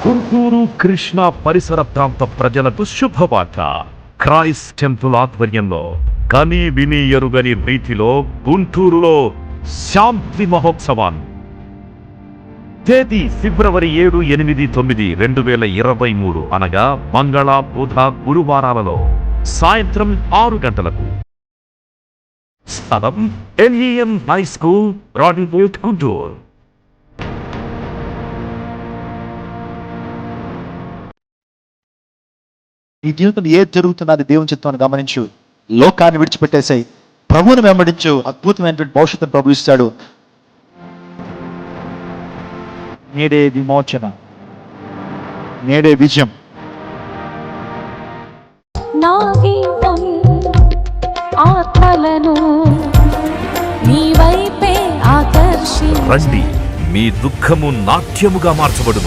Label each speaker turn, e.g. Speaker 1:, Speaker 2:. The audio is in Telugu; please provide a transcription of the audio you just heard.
Speaker 1: గుంటూరు కృష్ణా పరిసర ప్రాంత ప్రజలకు శుభవార్త. క్రైస్ట్ టెంపుల్ ఆధ్వర్యంలో కని విని ఎరుగని రీతిలో గుంటూరులో శాంతి మహోత్సవాలు. తేదీ ఫిబ్రవరి 7, 8, 9, 2023 అనగా మంగళ, బుధ, గురువారాలలో సాయంత్రం 6 గంటలకు. స్థలం LEM హై స్కూల్, రాడిపోర్ట్, గుంటూరు.
Speaker 2: ఈ జీవితంలో ఏది జరుగుతున్నది దేవుని చిత్తాన్ని గమనించు. లోకాన్ని విడిచిపెట్టేసాయి, ప్రభువుని వెంబడించు. అద్భుతమైనటువంటి భవిష్యత్తును ప్రభు ఇస్తాడు. నేడే విమోచన, నేడే విజయం.
Speaker 3: నా గీతం ఆత్మలను నీ వైపే ఆకర్షించి
Speaker 1: రండి, మీ దుఃఖము నాట్యముగా మార్చబడును.